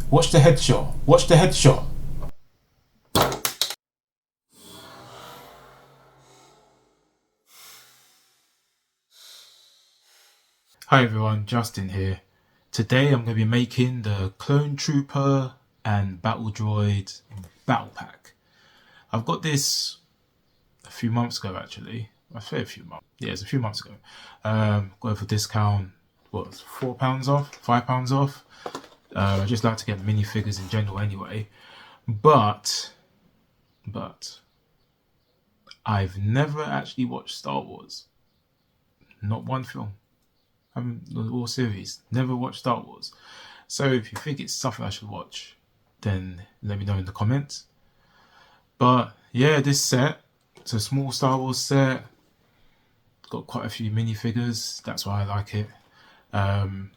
Watch the headshot. Watch the headshot. Hi everyone, Justin here. Today I'm going to be making the Clone Trooper and Battle Droid Battle Pack. I've got this a few months ago actually. I say a few months. Yeah, it's a few months ago. Got it for discount. What, £4 off? £5 off? I just like to get minifigures in general anyway. But I've never actually watched Star Wars. Not one film. All series. Never watched Star Wars. So if you think it's something I should watch, then let me know in the comments. But yeah, this set, it's a small Star Wars set. Got quite a few minifigures. That's why I like it. And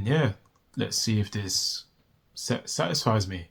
yeah, let's see if this set satisfies me.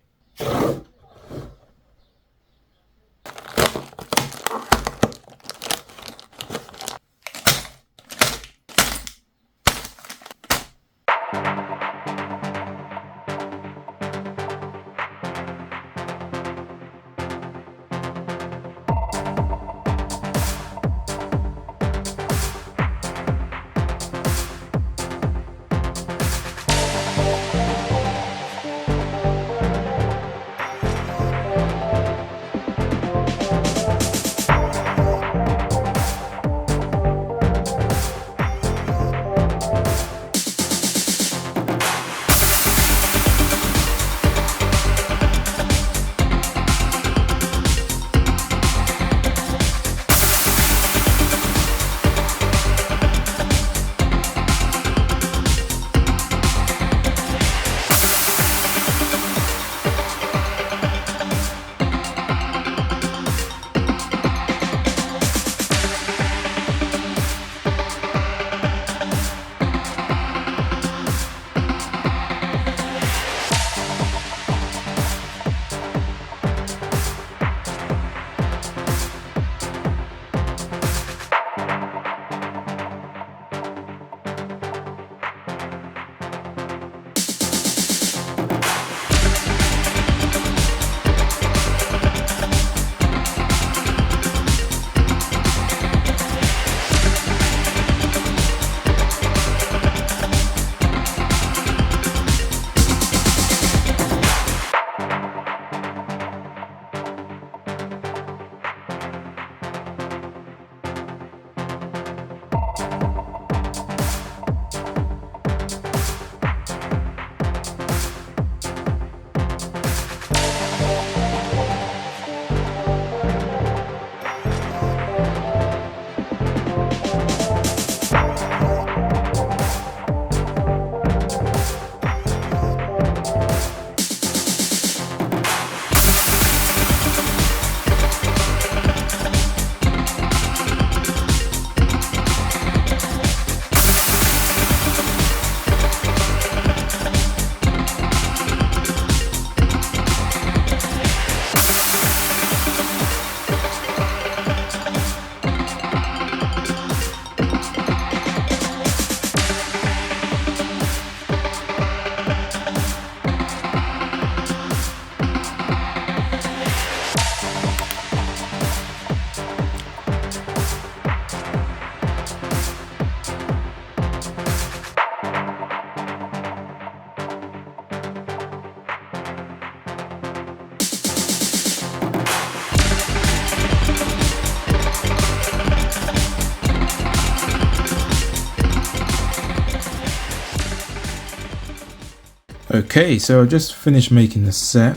Okay, so I just finished making the set.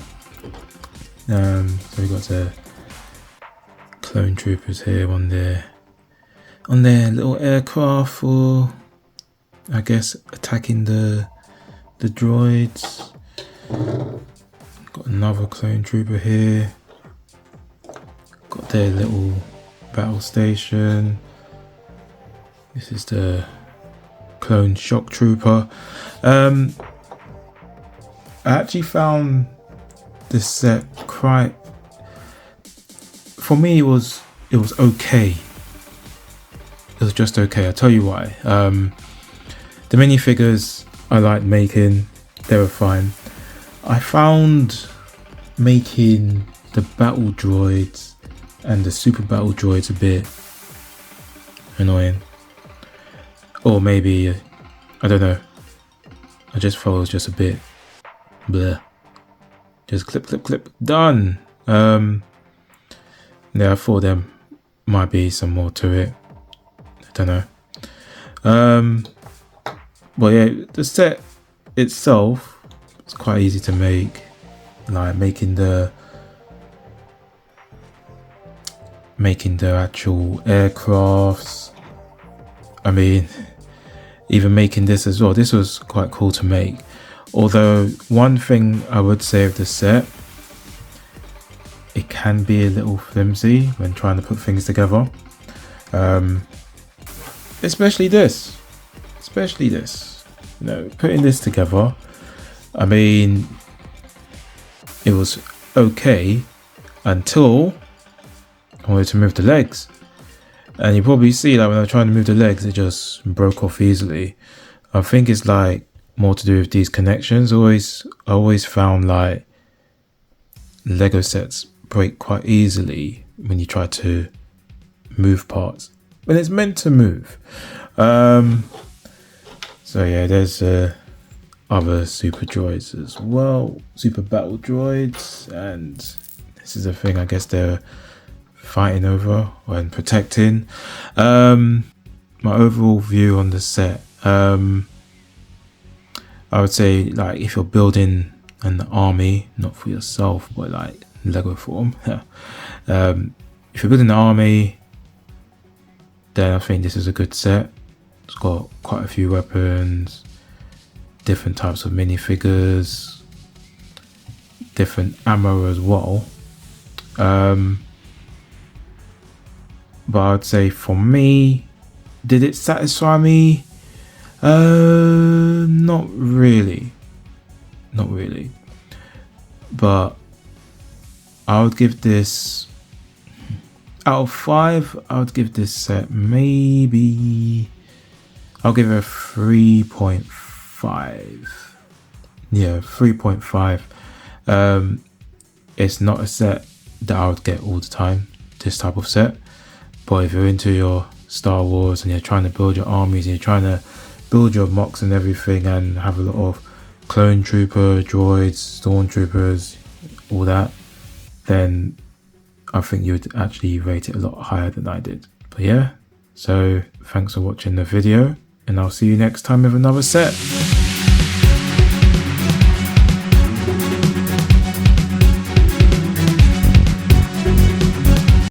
So we got the clone troopers here on their little aircraft for, I guess, attacking the droids. Got another clone trooper here. Got their little battle station. This is the clone shock trooper. I actually found this set quite, for me it was okay. It was just okay. I'll tell you why. The minifigures I liked making, they were fine. I found making the battle droids and the super battle droids a bit annoying. Or maybe, I don't know. I just thought it was just a bit bleh. Just clip, done. Yeah, I thought there might be some more to it. I don't know. But yeah, the set itself is quite easy to make. Like making the actual aircrafts. I mean, even making this as well. This was quite cool to make. Although one thing I would say of the set, it can be a little flimsy when trying to put things together. Especially this. You know, putting this together, I mean, it was okay until I wanted to move the legs. And you probably see that when I'm trying to move the legs, it just broke off easily. I think it's like more to do with these connections. I always found like Lego sets break quite easily when you try to move parts when it's meant to move. So yeah, there's other super droids as well, super battle droids, and this is the thing I guess they're fighting over and protecting. My overall view on the set, I would say, like, if you're building an army, not for yourself but like Lego form, if you're building an army, then I think this is a good set. It's got quite a few weapons, different types of minifigures, different ammo as well. But I'd say for me, did it satisfy me? Not really. But I would give this, out of 5, I would give this set maybe, I'll give it a 3.5. Yeah, 3.5. It's not a set that I would get all the time, this type of set. But if you're into your Star Wars and you're trying to build your armies and you're trying to build your mocks and everything and have a lot of clone trooper, droids, stormtroopers, all that, then I think you would actually rate it a lot higher than I did. But yeah, so thanks for watching the video, and I'll see you next time with another set.